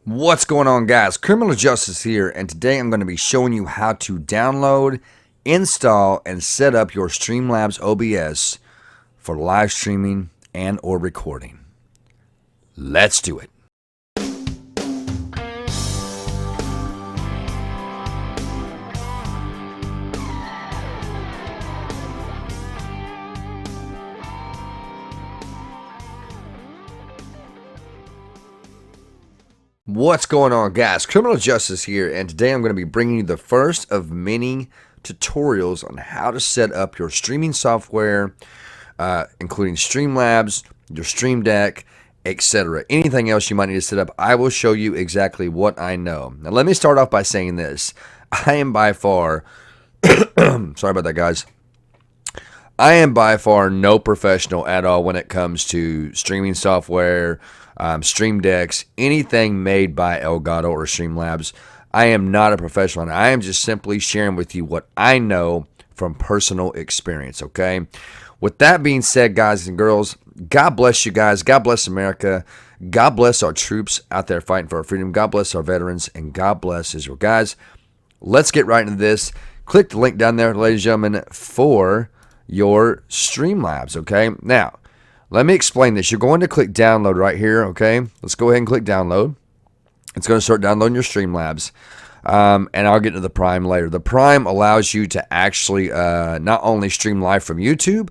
What's going on, guys? Criminal Justice here, and today I'm going to be showing you how to download, install, and set up your StreamLabs OBS for live streaming and or recording. Let's do it. What's going on, guys? Criminal Justice here, and today I'm going to be bringing you the first of many tutorials on how to set up your streaming software, including StreamLabs, your Stream Deck, etc. Anything else you might need to set up, I will show you exactly what I know. Now, let me start off by saying this. I am by far, sorry about that, guys. I am by far no professional at all when it comes to streaming software, stream decks, anything made by Elgato or StreamLabs. I am not a professional, and I am just simply sharing with you what I know from personal experience, okay? With that being said, guys and girls, God bless you guys. God bless America. God bless our troops out there fighting for our freedom. God bless our veterans, and God bless Israel. Guys, let's get right into this. Click the link down there, ladies and gentlemen, for your StreamLabs, okay? Now, let me explain this. You're going to click download right here, okay? Let's go ahead and click download. It's going to start downloading your StreamLabs, and I'll get into the Prime later. The Prime allows you to actually not only stream live from YouTube,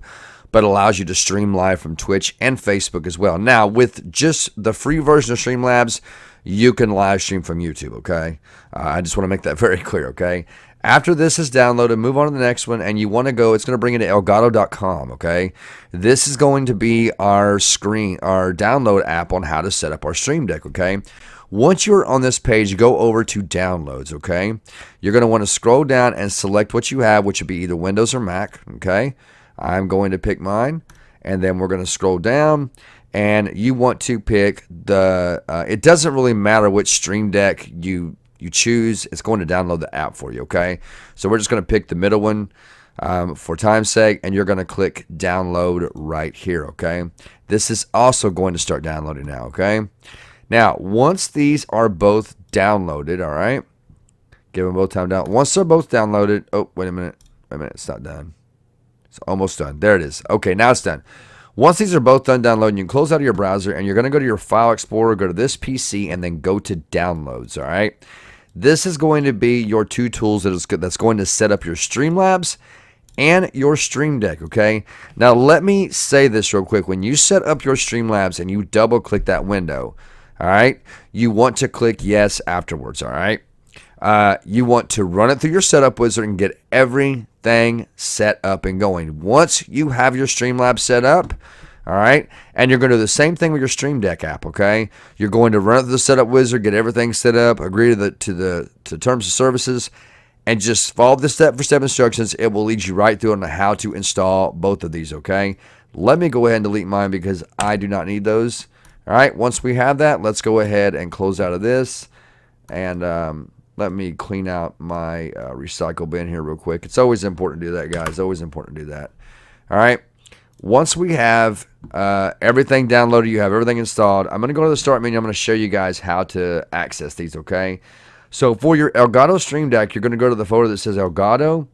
but allows you to stream live from Twitch and Facebook as well. Now, with just the free version of StreamLabs, you can live stream from YouTube, okay? I just want to make that very clear, okay? After this is downloaded, move on to the next one, and you want to go, it's going to bring you to elgato.com, okay? This is going to be our download app on how to set up our Stream Deck, okay? Once you're on this page, go over to downloads, okay? You're going to want to scroll down and select what you have, which would be either Windows or Mac, okay? I'm going to pick mine, and then we're going to scroll down, and you want to pick the, it doesn't really matter which Stream Deck you choose. It's going to download the app for you, okay? So we're just going to pick the middle one for time's sake, and you're going to click download right here, okay? This is also going to start downloading now, okay? Now, once these are both downloaded, all right? Give them both time down. Once they're both downloaded, oh, wait a minute, it's not done. It's almost done. There it is. Okay, now it's done. Once these are both done downloading, you can close out of your browser, and you're going to go to your File Explorer, go to this PC, and then go to Downloads, all right? This is going to be your two tools that's going to set up your StreamLabs and your Stream Deck, okay? Now, let me say this real quick. When you set up your StreamLabs and you double-click that window, all right, you want to click Yes afterwards, all right? You want to run it through your setup wizard and get everything set up and going. Once you have your StreamLabs set up, all right, and you're going to do the same thing with your Stream Deck app, okay? You're going to run it through the setup wizard, get everything set up, agree to the terms of services, and just follow the step-for-step instructions. It will lead you right through on how to install both of these, okay? Let me go ahead and delete mine because I do not need those. All right, once we have that, let's go ahead and close out of this, and let me clean out my recycle bin here real quick. It's always important to do that, guys. Always important to do that. All right. Once we have everything downloaded, you have everything installed, I'm going to go to the start menu. I'm going to show you guys how to access these, okay? So for your Elgato Stream Deck, you're going to go to the folder that says Elgato,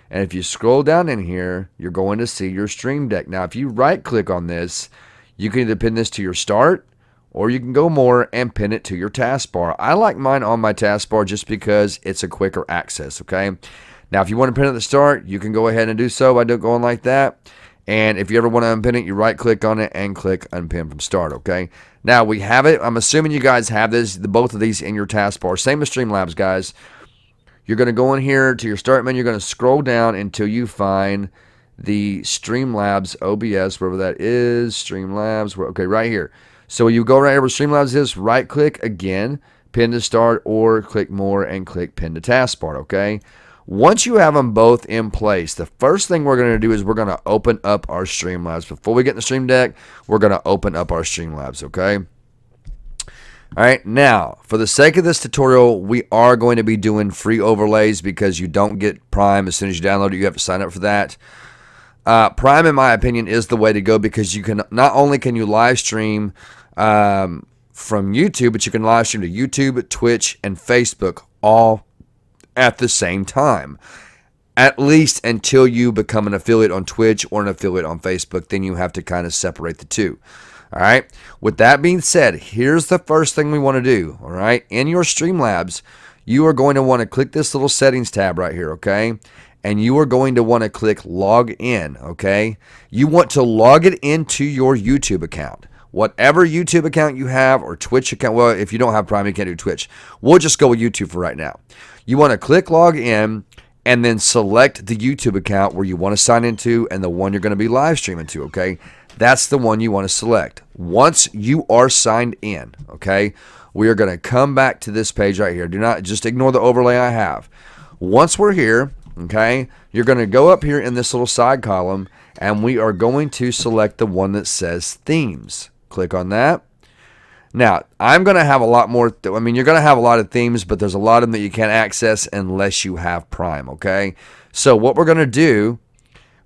and if you scroll down in here, you're going to see your Stream Deck. Now, if you right-click on this, you can either pin this to your start, or you can go more and pin it to your taskbar. I like mine on my taskbar just because it's a quicker access, okay? Now, if you want to pin it at the start, you can go ahead and do so by going like that. And if you ever want to unpin it, you right-click on it and click Unpin from Start, okay? Now, we have it. I'm assuming you guys have both of these in your taskbar. Same as StreamLabs, guys. You're going to go in here to your Start menu. You're going to scroll down until you find the StreamLabs OBS, wherever that is. StreamLabs, okay, right here. So you go right here where StreamLabs is, right-click again, Pin to Start, or click More and click Pin to Taskbar, okay? Once you have them both in place, the first thing we're going to do is we're going to open up our StreamLabs. Before we get in the Stream Deck, we're going to open up our StreamLabs, okay? All right, now, for the sake of this tutorial, we are going to be doing free overlays because you don't get Prime as soon as you download it. You have to sign up for that. Prime, in my opinion, is the way to go because you can not only can you live stream from YouTube, but you can live stream to YouTube, Twitch, and Facebook all at the same time. At least until you become an affiliate on Twitch or an affiliate on Facebook, then you have to kind of separate the two. All right. With that being said, here's the first thing we want to do. All right. In your Streamlabs, you are going to want to click this little settings tab right here. Okay. And you are going to want to click log in. Okay. You want to log it into your YouTube account. Whatever YouTube account you have or Twitch account. Well, if you don't have Prime, you can't do Twitch. We'll just go with YouTube for right now. You want to click log in and then select the YouTube account where you want to sign into and the one you're going to be live streaming to. Okay. That's the one you want to select. Once you are signed in, okay, we are going to come back to this page right here. Do not just ignore the overlay I have. Once we're here, okay, you're going to go up here in this little side column and we are going to select the one that says themes. Click on that. Now, I'm going to have a lot more, you're going to have a lot of themes, but there's a lot of them that you can't access unless you have Prime, okay? So what we're going to do,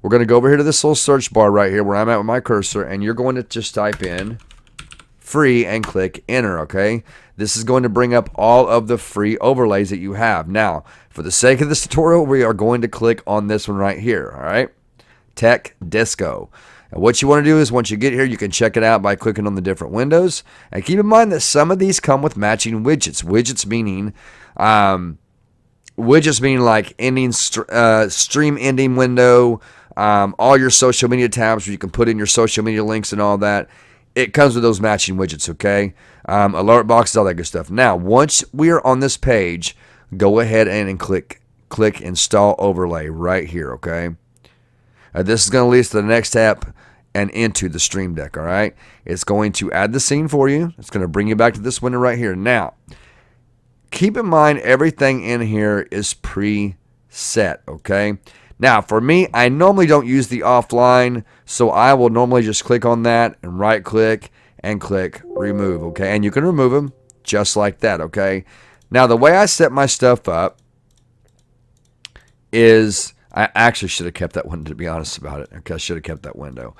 we're going to go over here to this little search bar right here where I'm at with my cursor, and you're going to just type in free and click enter, okay? This is going to bring up all of the free overlays that you have. Now, for the sake of this tutorial, we are going to click on this one right here, all right? Tech Disco. And what you want to do is once you get here, you can check it out by clicking on the different windows. And keep in mind that some of these come with matching widgets. Widgets meaning like ending stream ending window, all your social media tabs where you can put in your social media links and all that. It comes with those matching widgets, okay? Alert boxes, all that good stuff. Now, once we are on this page, go ahead and click Install Overlay right here, okay? This is going to lead us to the next step and into the Stream Deck, all right? It's going to add the scene for you. It's going to bring you back to this window right here. Now, keep in mind everything in here is preset, okay? Now, for me, I normally don't use the offline, so I will normally just click on that and right-click and click remove, okay? And you can remove them just like that, okay? Now, the way I set my stuff up is, I actually should have kept that window, to be honest about it. Okay, I should have kept that window.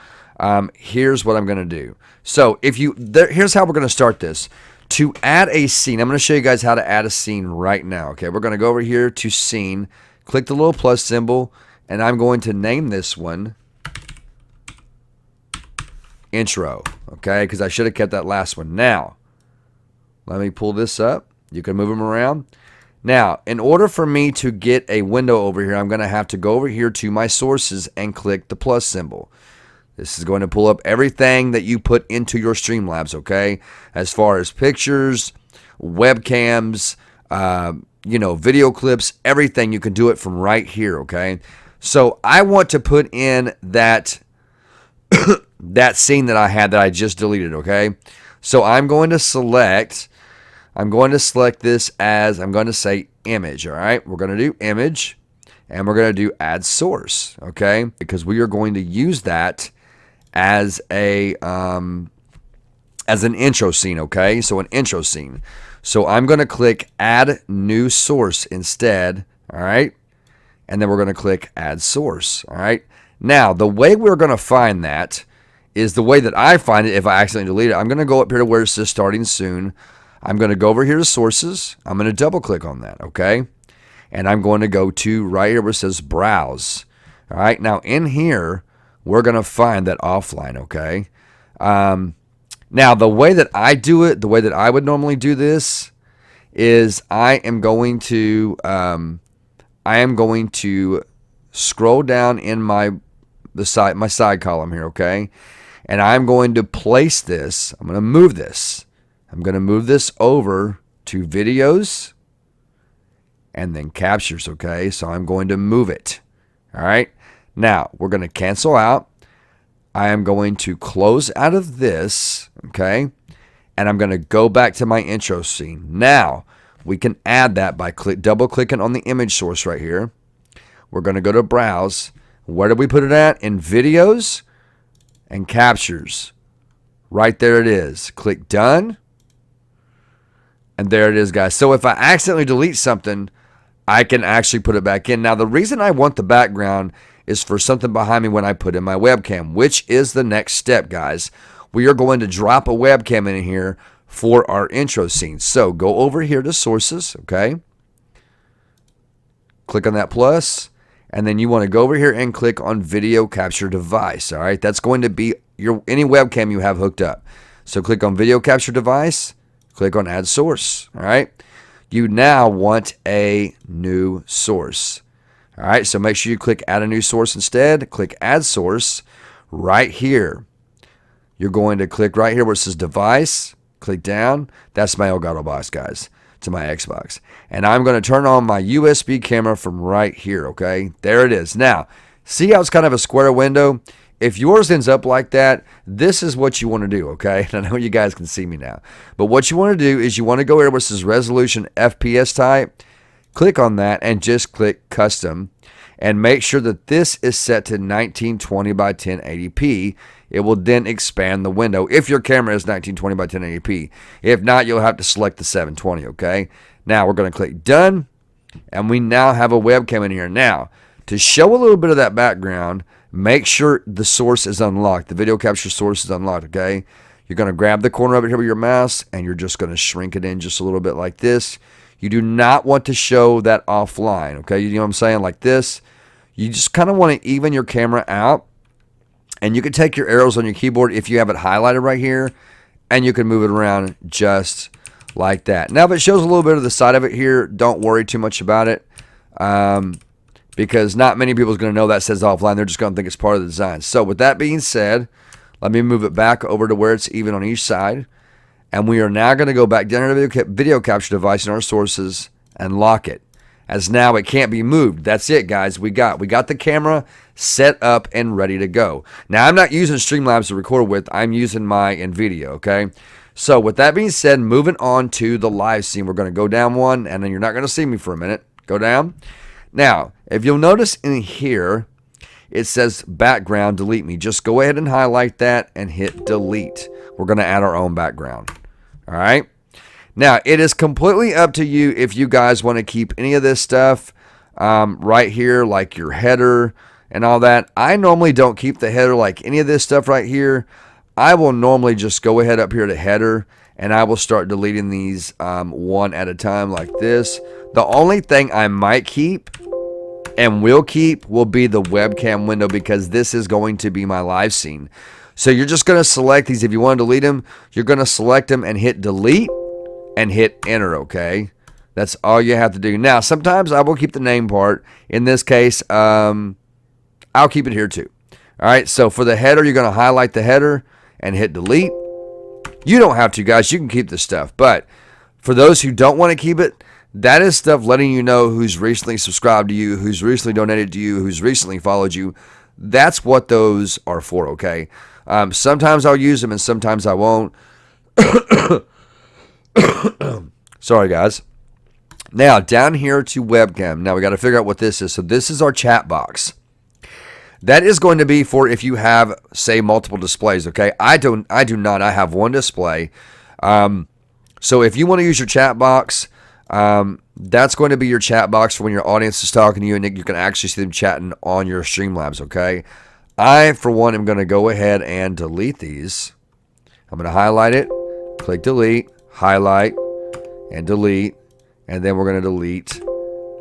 Here's what I'm going to do. So, here's how we're going to start this. To add a scene, I'm going to show you guys how to add a scene right now, okay? We're going to go over here to scene, click the little plus symbol, and I'm going to name this one intro, okay? Because I should have kept that last one. Now, let me pull this up. You can move them around. Now, in order for me to get a window over here, I'm going to have to go over here to my sources and click the plus symbol. This is going to pull up everything that you put into your Streamlabs, okay? As far as pictures, webcams, video clips, everything. You can do it from right here, okay? So I want to put in that that scene that I had that I just deleted, okay? So I'm going to select this as, I'm going to say image, all right? We're going to do image, and we're going to do add source, okay? Because we are going to use that as an intro scene, okay? So an intro scene. So I'm going to click add new source instead, all right? And then we're going to click add source, all right? Now, the way we're going to find that is the way that I find it if I accidentally delete it. I'm going to go up here to where it says starting soon. I'm going to go over here to sources. I'm going to double click on that, okay? And I'm going to go to right here where it says browse. All right, now in here, we're going to find that offline, okay? Now, the way that I do it, the way that I would normally do this is I am going to scroll down in my side column here, okay? And I'm going to place this. I'm going to move this. I'm going to move this over to videos and then captures, okay? So I'm going to move it, all right? Now, we're going to cancel out. I am going to close out of this, okay? And I'm going to go back to my intro scene. Now, we can add that by double-clicking on the image source right here. We're going to go to Browse. Where did we put it at? In Videos and Captures. Right there it is. Click Done. And there it is, guys. So if I accidentally delete something, I can actually put it back in. Now, the reason I want the background is for something behind me when I put in my webcam, which is the next step, guys. We are going to drop a webcam in here for our intro scene. So go over here to sources, okay? Click on that plus, and then you want to go over here and click on video capture device, all right? That's going to be any webcam you have hooked up. So click on video capture device, click on add source, all right? You now want a new source. All right, so make sure you click add a new source instead. Click add source right here. You're going to click right here where it says device. Click down. That's my Elgato box, guys, to my Xbox. And I'm going to turn on my USB camera from right here, okay? There it is. Now, see how it's kind of a square window? If yours ends up like that, this is what you want to do, okay? And I know you guys can see me now. But what you want to do is you want to go here where it says resolution FPS type. Click on that and just click custom. And make sure that this is set to 1920 by 1080p. It will then expand the window if your camera is 1920 by 1080p. If not, you'll have to select the 720, okay? Now, we're going to click done. And we now have a webcam in here. Now, to show a little bit of that background, make sure the source is unlocked. The video capture source is unlocked, okay? You're going to grab the corner over here with your mouse, and you're just going to shrink it in just a little bit like this. You do not want to show that offline, okay? You know what I'm saying? Like this. You just kind of want to even your camera out. And you can take your arrows on your keyboard if you have it highlighted right here, and you can move it around just like that. Now, if it shows a little bit of the side of it here, don't worry too much about it. Because not many people are going to know that says offline. They're just going to think it's part of the design. So with that being said, let me move it back over to where it's even on each side. And we are now going to go back down to the video capture device in our sources and lock it. As now it can't be moved. That's it, guys. We got the camera set up and ready to go. Now, I'm not using StreamLabs to record with. I'm using my NVIDIA, okay? So with that being said, moving on to the live scene. We're going to go down one, and then you're not going to see me for a minute. Go down. Now, if you'll notice in here, it says background, delete me. Just go ahead and highlight that and hit delete. We're going to add our own background. All right? Now, it is completely up to you if you guys want to keep any of this stuff right here, like your header and all that. I normally don't keep the header like any of this stuff right here. I will normally just go ahead up here to header, and I will start deleting these one at a time like this. The only thing I might keep and will keep will be the webcam window, because this is going to be my live scene. So you're just going to select these. If you want to delete them, you're going to select them and hit delete and hit enter, okay? That's all you have to do. Now, sometimes I will keep the name part. In this case, I'll keep it here too. All right, so for the header, you're going to highlight the header and hit delete. You don't have to, guys. You can keep this stuff. But for those who don't want to keep it, that is stuff letting you know who's recently subscribed to you, who's recently donated to you, who's recently followed you. That's what those are for, okay? Sometimes I'll use them and sometimes I won't. Sorry, guys. Now, down here to webcam. Now, we got to figure out what this is. So this is our chat box. That is going to be for if you have, say, multiple displays, okay? I do not. I have one display. So if you want to use your chat box, that's going to be your chat box for when your audience is talking to you and you can actually see them chatting on your StreamLabs, okay? I, for one, am going to go ahead and delete these. I'm going to highlight it, click delete, highlight, and delete, and then we're going to delete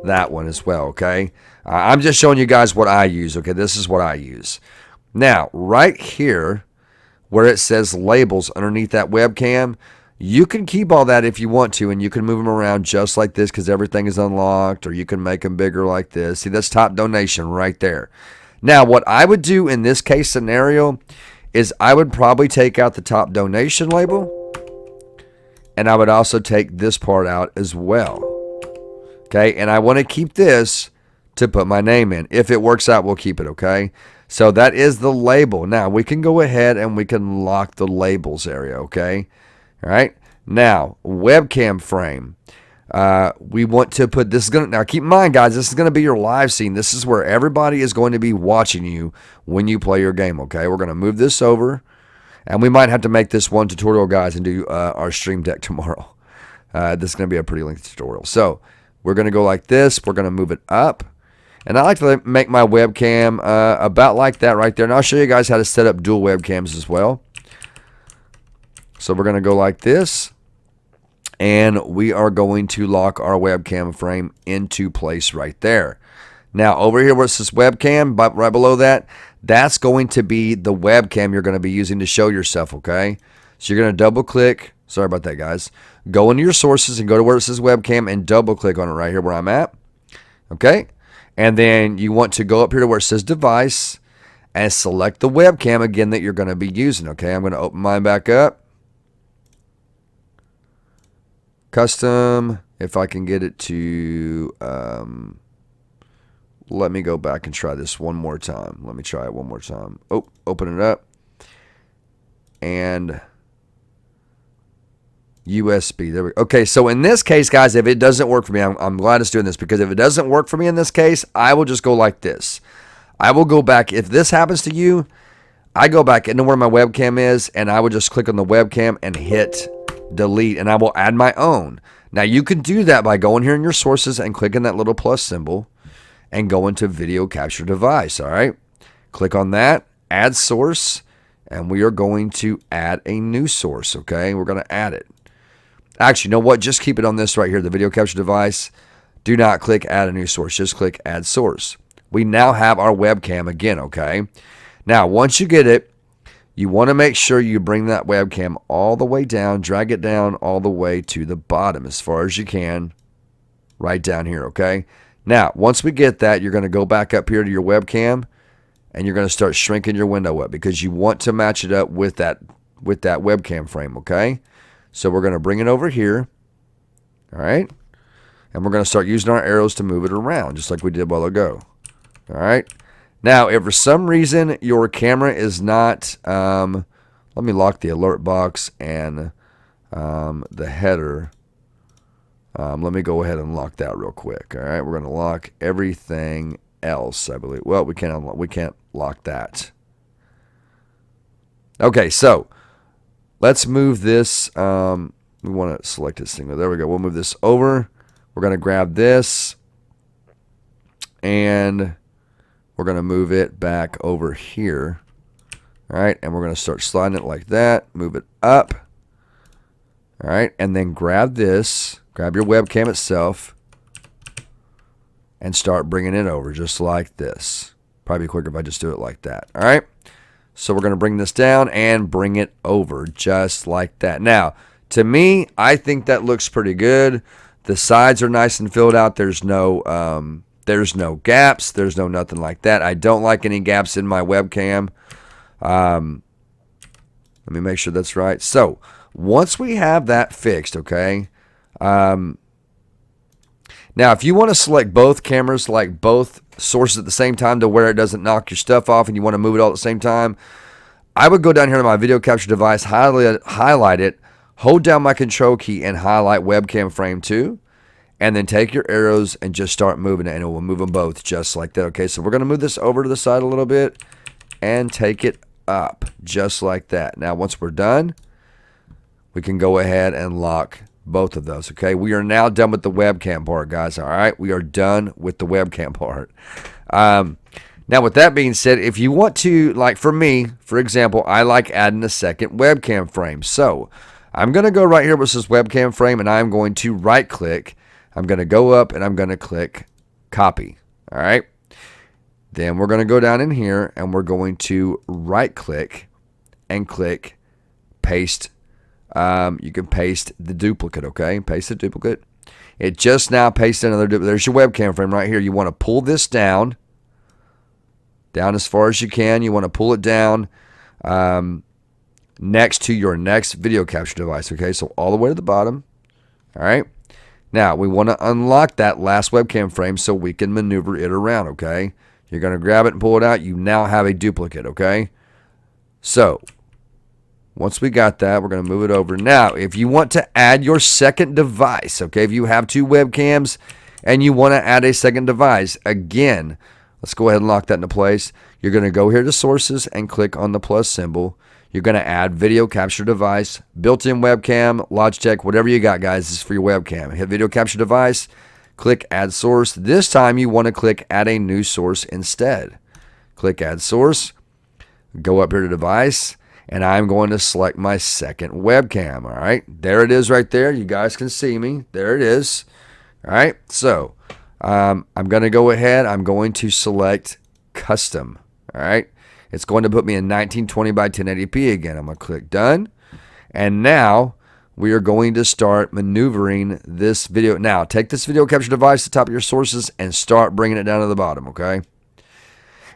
that one as well, okay? I'm just showing you guys what I use, okay? This is what I use. Now, right here, where it says labels underneath that webcam, you can keep all that if you want to, and you can move them around just like this because everything is unlocked, or you can make them bigger like this. See, that's top donation right there. Now, what I would do in this case scenario is I would probably take out the top donation label, and I would also take this part out as well. Okay, and I want to keep this to put my name in. If it works out, we'll keep it, okay? So that is the label. Now, we can go ahead and we can lock the labels area, okay? All right, now, webcam frame. We want to put, this is going to, now keep in mind, guys, this is going to be your live scene. This is where everybody is going to be watching you when you play your game, okay? We're going to move this over, and we might have to make this one tutorial, guys, and do our stream deck tomorrow. This is going to be a pretty lengthy tutorial. So, we're going to go like this. We're going to move it up. And I like to make my webcam about like that right there. And I'll show you guys how to set up dual webcams as well. So we're going to go like this. And we are going to lock our webcam frame into place right there. Now, over here where it says webcam, but right below that, that's going to be the webcam you're going to be using to show yourself, okay? So you're going to double click. Sorry about that, guys. Go into your sources and go to where it says webcam and double click on it right here where I'm at. Okay? And then you want to go up here to where it says device and select the webcam again that you're going to be using, okay? I'm going to open mine back up. Custom, if I can get it to, let me go back and try this one more time. Let me try it one more time. Oh, open it up. And USB, there we go. Okay, so in this case, guys, if it doesn't work for me, I'm glad it's doing this, because if it doesn't work for me in this case, I will just go like this. I will go back. If this happens to you, I go back into where my webcam is, and I would just click on the webcam and hit delete, and I will add my own. Now, you can do that by going here in your sources and clicking that little plus symbol and go into video capture device, all right? Click on that, add source, and we are going to add a new source, okay? We're going to add it. Actually, you know what? Just keep it on this right here, the video capture device. Do not click add a new source. Just click add source. We now have our webcam again, okay? Now, once you get it, you want to make sure you bring that webcam all the way down, drag it down all the way to the bottom as far as you can, right down here, okay? Now, once we get that, you're going to go back up here to your webcam, and you're going to start shrinking your window up because you want to match it up with that webcam frame, okay? So we're going to bring it over here, all right? And we're going to start using our arrows to move it around, just like we did a while ago, all right? Now, if for some reason your camera is not, let me lock the alert box and the header. Let me go ahead and lock that real quick. All right, we're going to lock everything else, I believe. Well, we can't lock that. Okay, so let's move this. We want to select this thing. There we go. We'll move this over. We're going to grab this, and we're going to move it back over here. All right, and we're going to start sliding it like that. Move it up. All right, and then grab this. Grab your webcam itself and start bringing it over just like this. Probably quicker if I just do it like that. All right, so we're going to bring this down and bring it over just like that. Now, to me, I think that looks pretty good. The sides are nice and filled out. There's no gaps. There's no nothing like that. I don't like any gaps in my webcam. Let me make sure that's right. So once we have that fixed, okay. Now, if you want to select both cameras, like both sources at the same time to where it doesn't knock your stuff off and you want to move it all at the same time, I would go down here to my video capture device, highlight it, hold down my control key and highlight webcam frame 2. And then take your arrows and just start moving it, and it will move them both just like that. Okay, so we're going to move this over to the side a little bit and take it up just like that. Now, once we're done, we can go ahead and lock both of those. Okay, we are now done with the webcam part, guys. All right, we are done with the webcam part. Now, with that being said, if you want to, like for me, for example, I like adding a second webcam frame. So I'm going to go right here where it says webcam frame, and I'm going to right-click. I'm going to go up and I'm going to click copy. All right. Then we're going to go down in here and we're going to right click and click paste. You can paste the duplicate. Okay. Paste the duplicate. It just now pasted another duplicate. There's your webcam frame right here. You want to pull this down as far as you can. You want to pull it down next to your next video capture device. Okay. So all the way to the bottom. All right. Now, we want to unlock that last webcam frame so we can maneuver it around, okay? You're going to grab it and pull it out. You now have a duplicate, okay? So, once we got that, we're going to move it over. Now, if you want to add your second device, okay, if you have 2 webcams and you want to add a second device, again, let's go ahead and lock that into place. You're going to go here to sources and click on the plus symbol. You're going to add video capture device, built-in webcam, Logitech, whatever you got, guys. This is for your webcam. Hit video capture device, click add source. This time you want to click add a new source instead. Click add source, go up here to device, and I'm going to select my second webcam. All right, there it is right there. You guys can see me. There it is. All right, so I'm going to go ahead. I'm going to select custom. All right, it's going to put me in 1920 by 1080p again. I'm going to click done, and now we are going to start maneuvering this video. Now, take this video capture device to the top of your sources and start bringing it down to the bottom, okay?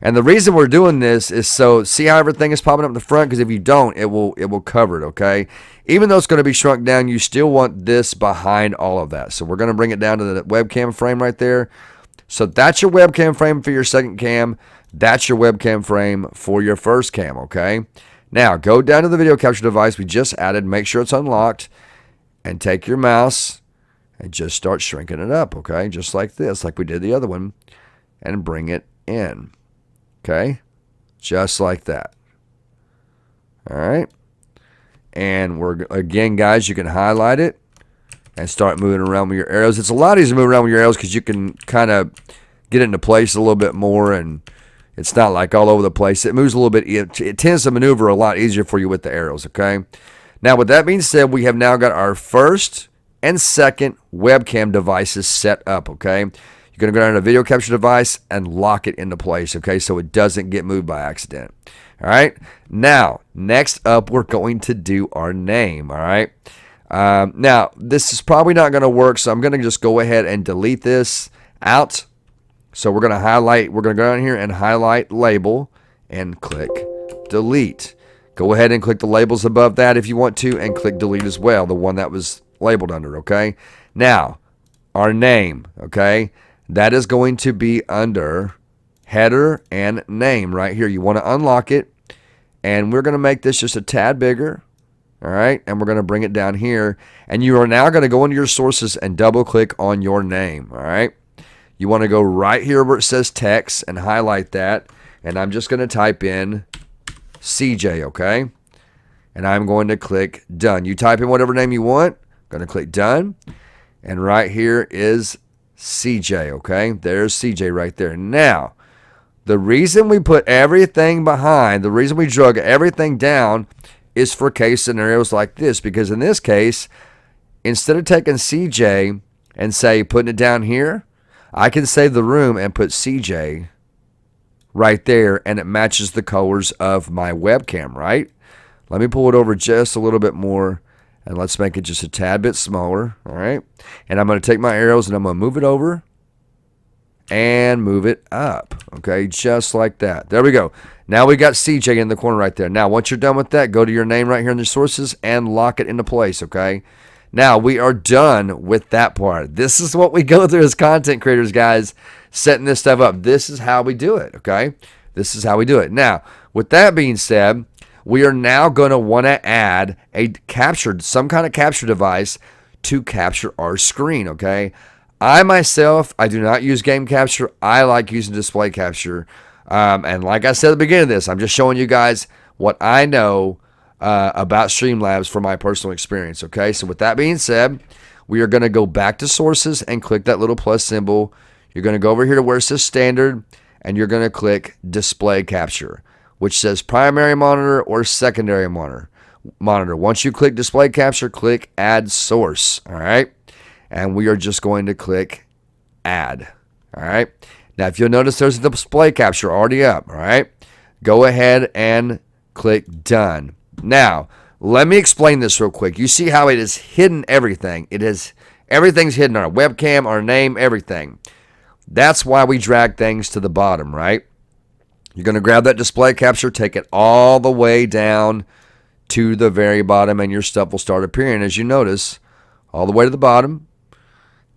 And the reason we're doing this is so, see how everything is popping up in the front? Because if you don't, it will cover it, okay? Even though it's going to be shrunk down, you still want this behind all of that. So we're going to bring it down to the webcam frame right there. So that's your webcam frame for your second cam. That's your webcam frame for your first cam, okay? Now, go down to the video capture device we just added. Make sure it's unlocked. And take your mouse and just start shrinking it up, okay? Just like this, like we did the other one. And bring it in. Okay, just like that. All right, and we're again, guys. You can highlight it and start moving around with your arrows. It's a lot easier to move around with your arrows because you can kind of get it into place a little bit more, and it's not like all over the place. It moves a little bit. It tends to maneuver a lot easier for you with the arrows. Okay. Now, with that being said, we have now got our first and second webcam devices set up. Okay. You're going to go down to the video capture device and lock it into place, okay, so it doesn't get moved by accident. All right. Now, next up, we're going to do our name. All right. Now, this is probably not going to work, so I'm going to just go ahead and delete this out. So we're going to highlight. We're going to go down here and highlight label and click delete. Go ahead and click the labels above that if you want to, and click delete as well, the one that was labeled under. Okay. Now, our name. Okay. That is going to be under header and name right here. You want to unlock it, and we're going to make this just a tad bigger, all right? And we're going to bring it down here, and you are now going to go into your sources and double-click on your name, all right? You want to go right here where it says text and highlight that, and I'm just going to type in CJ, okay? And I'm going to click done. You type in whatever name you want. Going to click done, and right here is CJ, okay? There's CJ right there. Now, the reason we put everything behind, the reason we drug everything down is for case scenarios like this, because in this case, instead of taking CJ and say putting it down here, I can save the room and put CJ right there, and it matches the colors of my webcam, right? Let me pull it over just a little bit more. And let's make it just a tad bit smaller, all right? And I'm going to take my arrows and I'm going to move it over and move it up, okay? Just like that. There we go. Now we got CJ in the corner right there. Now, once you're done with that, go to your name right here in the sources and lock it into place, okay? Now, we are done with that part. This is what we go through as content creators, guys, setting this stuff up. This is how we do it, okay? This is how we do it. Now, with that being said, we are now going to want to add some kind of capture device to capture our screen, okay? I myself, I do not use game capture. I like using display capture. And like I said at the beginning of this, I'm just showing you guys what I know about StreamLabs from my personal experience, okay? So with that being said, we are going to go back to sources and click that little plus symbol. You're going to go over here to where it says standard, and you're going to click display capture, which says primary monitor or secondary monitor. Once you click display capture, click add source, all right? And we are just going to click add, all right? Now, if you'll notice, there's a display capture already up, all right? Go ahead and click done. Now, let me explain this real quick. You see how it has hidden everything. Everything's hidden, our webcam, our name, everything. That's why we drag things to the bottom, right? You're going to grab that display capture, take it all the way down to the very bottom, and your stuff will start appearing, as you notice, all the way to the bottom.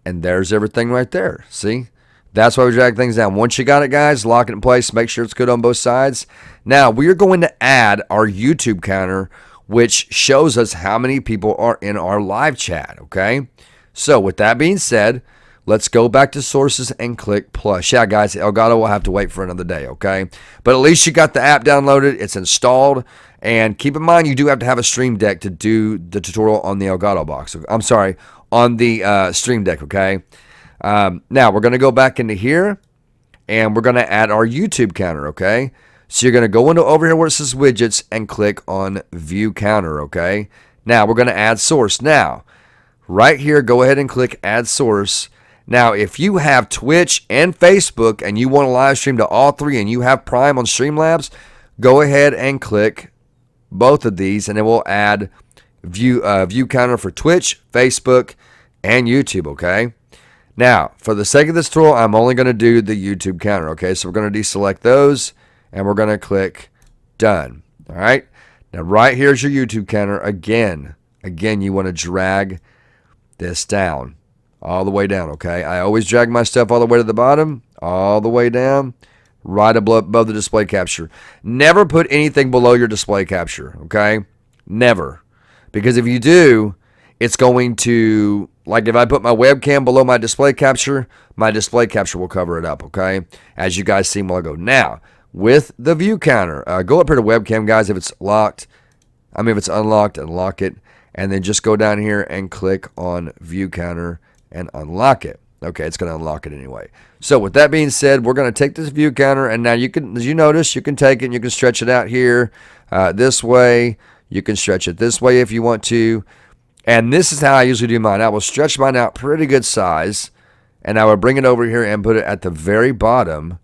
And there's everything right there. See? That's why we drag things down. Once you got it, guys, lock it in place. Make sure it's good on both sides. Now, we are going to add our YouTube counter, which shows us how many people are in our live chat, okay? So, with that being said, let's go back to sources and click plus. Yeah, guys, Elgato will have to wait for another day, okay? But at least you got the app downloaded. It's installed. And keep in mind, you do have to have a Stream Deck to do the tutorial on the Elgato box. I'm sorry, on the Stream Deck, okay? Now, we're going to go back into here, and we're going to add our YouTube counter, okay? So you're going to go into over here where it says widgets and click on view counter, okay? Now we're going to add source. Now, right here, go ahead and click add source. Now, if you have Twitch and Facebook and you want to live stream to all three and you have Prime on Streamlabs, go ahead and click both of these and it will add view counter for Twitch, Facebook, and YouTube, okay? Now, for the sake of this tutorial, I'm only going to do the YouTube counter, okay? So we're going to deselect those, and we're going to click done, all right? Now, right here's your YouTube counter. Again, you want to drag this down, all the way down, okay? I always drag my stuff all the way to the bottom, all the way down, right above the display capture. Never put anything below your display capture, okay? Never. Because if you do, it's going to, like if I put my webcam below my display capture will cover it up, okay? As you guys see a while ago. Now, with the view counter, go up here to webcam, guys, if it's locked. If it's unlocked, unlock it. And then just go down here and click on view counter and unlock it. Okay, it's going to unlock it anyway. So with that being said, we're going to take this view counter, and now you can, as you notice, you can take it and you can stretch it out here this way. You can stretch it this way if you want to. And this is how I usually do mine. I will stretch mine out pretty good size, and I will bring it over here and put it at the very bottom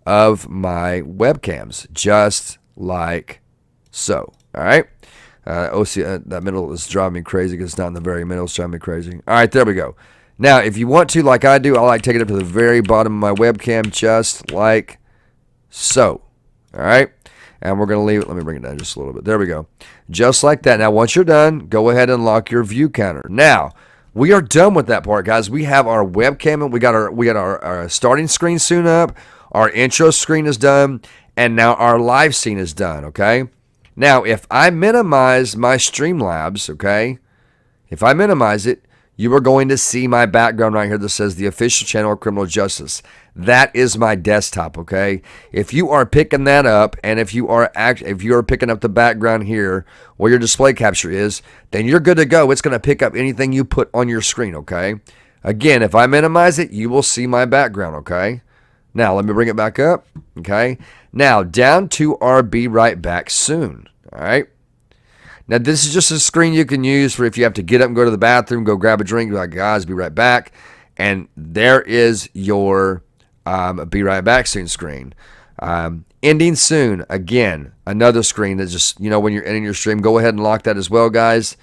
of my webcams, just like so. All right? That middle is driving me crazy because it's not in the very middle. It's driving me crazy. All right, there we go. Now, if you want to, like I do, I like taking it up to the very bottom of my webcam, just like so. All right? And we're going to leave it. Let me bring it down just a little bit. There we go. Just like that. Now, once you're done, go ahead and lock your view counter. Now, we are done with that part, guys. We have our webcam, and we got our starting screen soon up. Our intro screen is done, and now our live scene is done, okay? Now, if I minimize my Streamlabs, okay, if I minimize it, you are going to see my background right here that says the official channel of Criminal Justice. That is my desktop, okay? If you are picking that up, and if you are picking up the background here where your display capture is, then you're good to go. It's going to pick up anything you put on your screen, okay? Again, if I minimize it, you will see my background, okay? Now, let me bring it back up, okay? Now, down to our be right back soon, all right? Now, this is just a screen you can use for if you have to get up and go to the bathroom, go grab a drink, be like, guys, be right back. And there is your be right back soon screen. Ending soon, again, another screen that just, when you're ending your stream, go ahead and lock that as well, guys.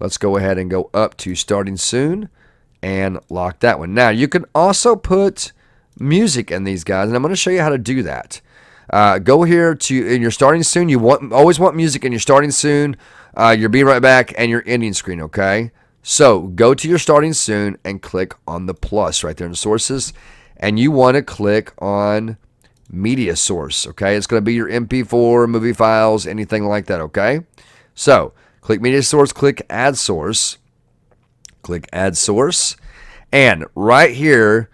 Let's go ahead and go up to starting soon and lock that one. Now, you can also put music in these, guys, and I'm going to show you how to do that. Go here to in your starting soon. You always want music in your starting soon, your be right back, and your ending screen, okay? So go to your starting soon and click on the plus right there in sources, and you want to click on media source, okay? It's going to be your MP4, movie files, anything like that, okay? So click media source, click add source, and right here,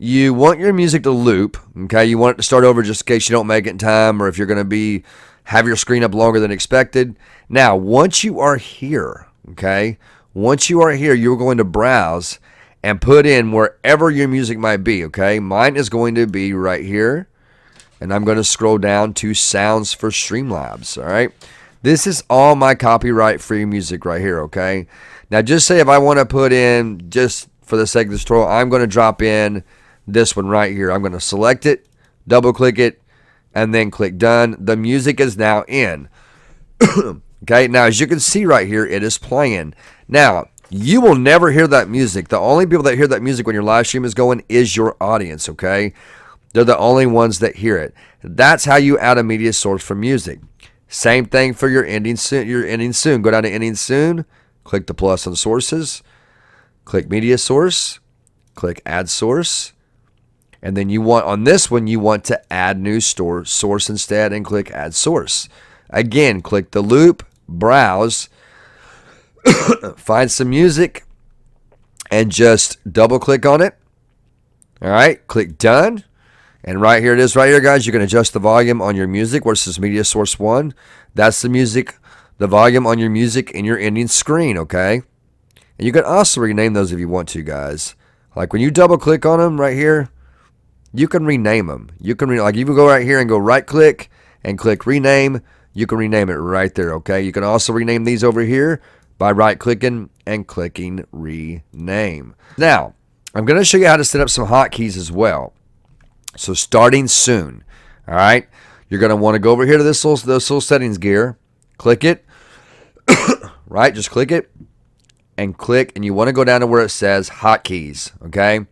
you want your music to loop, okay? You want it to start over just in case you don't make it in time, or if you're going to have your screen up longer than expected. Now, once you are here, okay? Once you are here, you're going to browse and put in wherever your music might be, okay? Mine is going to be right here, and I'm going to scroll down to sounds for Streamlabs, all right? This is all my copyright-free music right here, okay? Now, just say if I want to put in, just for the sake of this tutorial, I'm going to drop in this one right here. I'm going to select it, double click it, and then click done. The music is now in. Okay, now as you can see right here, it is playing. Now, you will never hear that music. The only people that hear that music when your live stream is going is your audience, okay? They're the only ones that hear it. That's how you add a media source for music. Same thing for your ending soon. Go down to ending soon, click the plus on sources, click media source, click add source. And then you want, on this one, you want to add new source instead and click add source. Again, click the loop, browse, find some music, and just double click on it. All right, click done. And right here it is right here, guys. You can adjust the volume on your music where it says media source 1. That's the music, the volume on your music in your ending screen, okay? And you can also rename those if you want to, guys. Like when you double click on them right here, you can rename them. You can like you can go right here and go right click and click rename. You can rename it right there, okay? You can also rename these over here by right clicking and clicking rename. Now, I'm going to show you how to set up some hotkeys as well. So starting soon, all right? You're going to want to go over here to this little settings gear. Click it, right? Just click it and click, and you want to go down to where it says hotkeys, okay?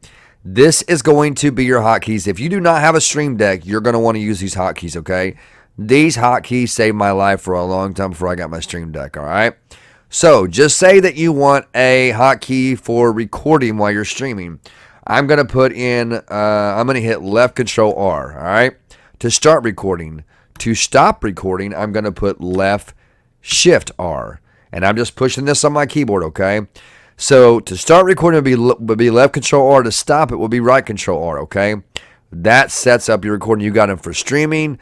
This is going to be your hotkeys. If you do not have a Stream Deck, you're going to want to use these hotkeys, okay? These hotkeys saved my life for a long time before I got my Stream Deck, all right? So just say that you want a hotkey for recording while you're streaming. I'm going to put in, I'm going to hit left control R, all right? To start recording. To stop recording, I'm going to put left shift R. And I'm just pushing this on my keyboard, okay? So to start recording would be left control R. To stop it would be right control R, okay? That sets up your recording. You got them for streaming,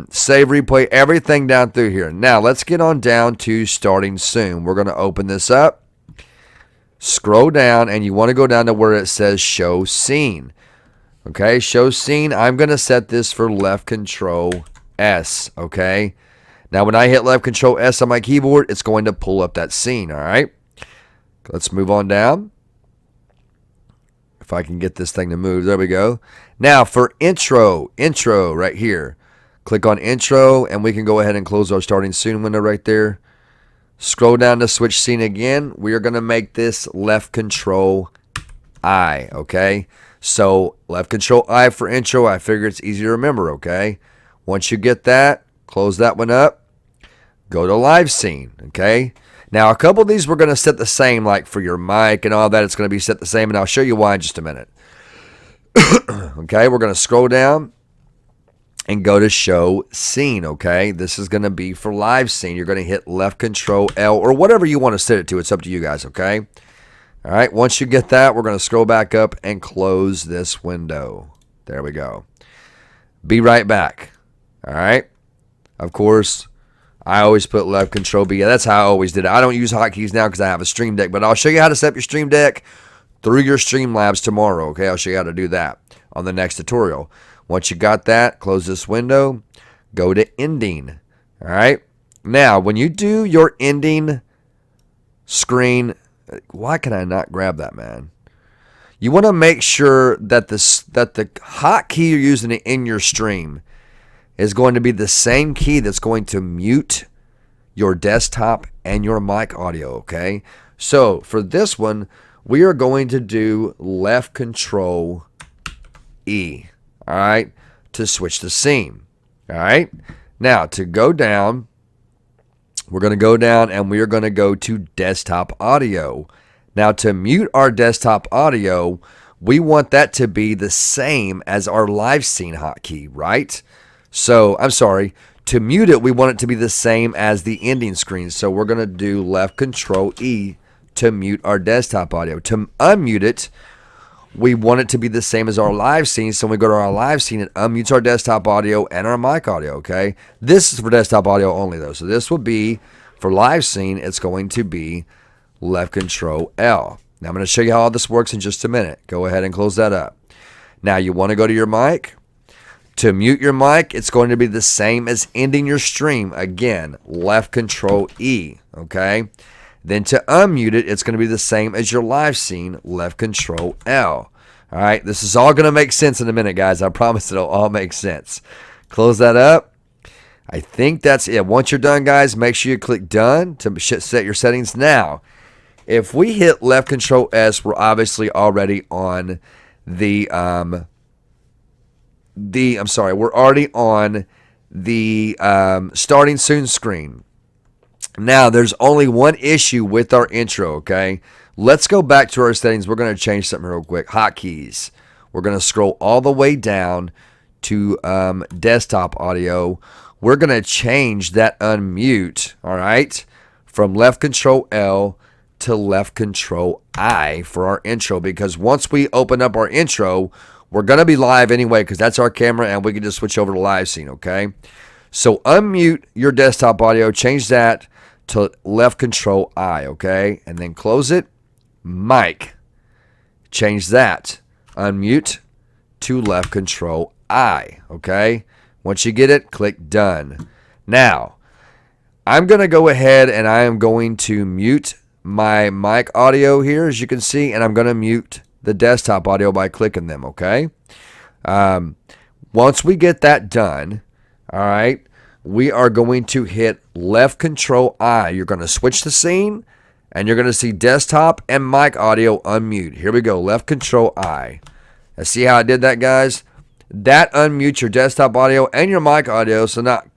save, replay, everything down through here. Now let's get on down to starting soon. We're going to open this up. Scroll down, and you want to go down to where it says show scene. Okay, show scene. I'm going to set this for left control S, okay? Now when I hit left control S on my keyboard, it's going to pull up that scene, all right? Let's move on down. If I can get this thing to move, there we go. Now for intro right here. Click on intro, and we can go ahead and close our starting soon window right there. Scroll down to switch scene again. We are going to make this left control I, okay? So left control I for intro. I figure it's easy to remember, okay? Once you get that, close that one up. Go to live scene, okay? Now a couple of these we're going to set the same, like for your mic and all that. It's going to be set the same, and I'll show you why in just a minute. Okay, we're going to scroll down and go to show scene, okay? This is going to be for live scene. You're going to hit left control L or whatever you want to set it to. It's up to you guys, okay? All right, once you get that, we're going to scroll back up and close this window. There we go. Be right back, all right? Of course, I always put left control B. That's how I always did it. I don't use hotkeys now because I have a Stream Deck, but I'll show you how to set up your Stream Deck through your StreamLabs tomorrow, okay? I'll show you how to do that on the next tutorial. Once you got that, close this window, go to ending, all right? Now, when you do your ending screen, why can I not grab that, man? You want to make sure that the hotkey you're using in your stream is going to be the same key that's going to mute your desktop and your mic audio, okay? So, for this one, we are going to do left control E. All right, to switch the scene. All right, now to go down, we're going to go down and we are going to go to desktop audio. Now to mute our desktop audio, we want that to be the same as our live scene hotkey, right? So I'm sorry, to mute it, we want it to be the same as the ending screen. So we're going to do left control E to mute our desktop audio. To unmute it, we want it to be the same as our live scene. So when we go to our live scene, it unmutes our desktop audio and our mic audio, okay? This is for desktop audio only, though. So this will be, for live scene, it's going to be left control L. Now I'm going to show you how all this works in just a minute. Go ahead and close that up. Now you want to go to your mic. To mute your mic, it's going to be the same as ending your stream. Again, left control E, okay? Then to unmute it, it's going to be the same as your live scene, left control L. All right, this is all going to make sense in a minute, guys. I promise it'll all make sense. Close that up. I think that's it. Once you're done, guys, make sure you click done to set your settings. Now, if we hit left control S, we're obviously already on we're already on the starting soon screen. Now, there's only one issue with our intro, okay? Let's go back to our settings. We're going to change something real quick. Hotkeys. We're going to scroll all the way down to desktop audio. We're going to change that unmute, all right, from left control L to left control I for our intro, because once we open up our intro, we're going to be live anyway because that's our camera, and we can just switch over to live scene, okay? So unmute your desktop audio, change that to left control I, okay? And then close it. Mic. Change that. Unmute to left control I, okay? Once you get it, click done. Now, I'm going to go ahead and I am going to mute my mic audio here, as you can see, and I'm going to mute the desktop audio by clicking them, okay? Once we get that done, all right, we are going to hit left control I. You're going to switch the scene, and you're going to see desktop and mic audio unmute. Here we go, left control I. Now, see how I did that, guys? That unmutes your desktop audio and your mic audio, so not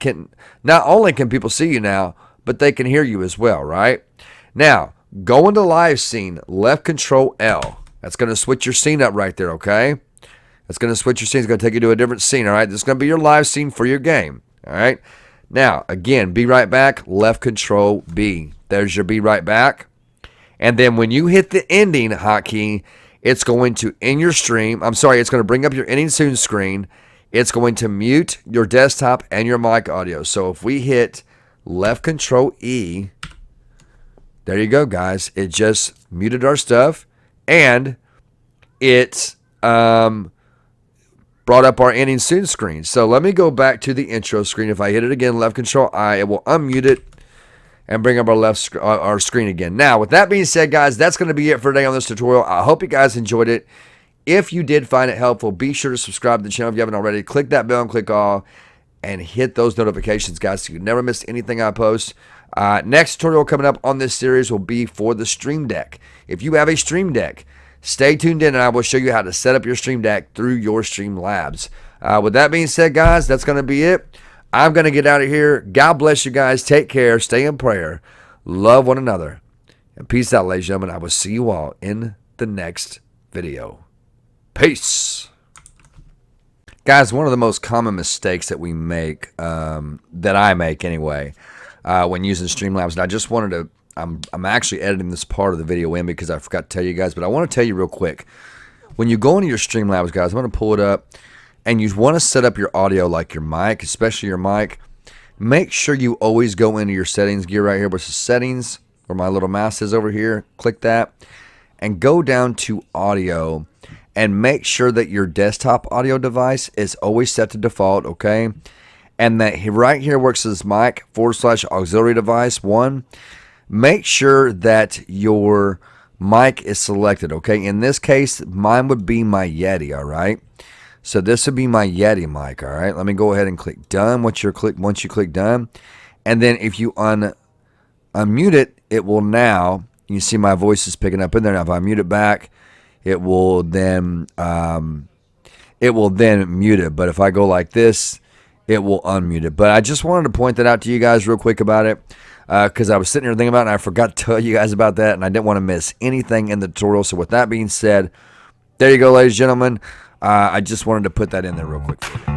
only can people see you now, but they can hear you as well, right? Now, go into live scene, left control L. That's going to switch your scene up right there, okay? That's going to switch your scene. It's going to take you to a different scene, all right? This is going to be your live scene for your game, all right? Now, again, be right back, left control B. There's your be right back. And then when you hit the ending hotkey, it's going to end your stream. I'm sorry, it's going to bring up your ending soon screen. It's going to mute your desktop and your mic audio. So if we hit left control E, there you go, guys. It just muted our stuff, and it brought up our ending soon screen. So let me go back to the intro screen. If I hit it again, left control I, it will unmute it and bring up our screen again. Now, with that being said, guys, that's going to be it for today on this tutorial. I hope you guys enjoyed it. If you did find it helpful, be sure to subscribe to the channel if you haven't already. Click that bell and click all, and hit those notifications, guys, so you never miss anything I post. Next tutorial coming up on this series will be for the Stream Deck. If you have a Stream Deck, stay tuned in, and I will show you how to set up your Stream Deck through your StreamLabs. With that being said, guys, that's going to be it. I'm going to get out of here. God bless you guys. Take care. Stay in prayer. Love one another. And peace out, ladies and gentlemen. I will see you all in the next video. Peace. Guys, one of the most common mistakes that we make, that I make anyway, when using StreamLabs, and I just wanted to, I'm actually editing this part of the video in because I forgot to tell you guys, but I want to tell you real quick. When you go into your StreamLabs, guys, I'm going to pull it up, and you want to set up your audio like your mic, especially your mic. Make sure you always go into your settings gear right here, which is settings, where my little mouse is over here. Click that, and go down to audio, and make sure that your desktop audio device is always set to default, okay? And that right here where it says mic / auxiliary device 1, make sure that your mic is selected, okay? In this case, mine would be my Yeti, all right? So this would be my Yeti mic, all right? Let me go ahead and click done. Once you click done, and then if you unmute it, it will now, you see my voice is picking up in there. Now if I mute it back, it will then mute it. But if I go like this, it will unmute it. But I just wanted to point that out to you guys real quick about it, because I was sitting here thinking about it, and I forgot to tell you guys about that, and I didn't want to miss anything in the tutorial. So with that being said, there you go, ladies and gentlemen. I just wanted to put that in there real quick for you.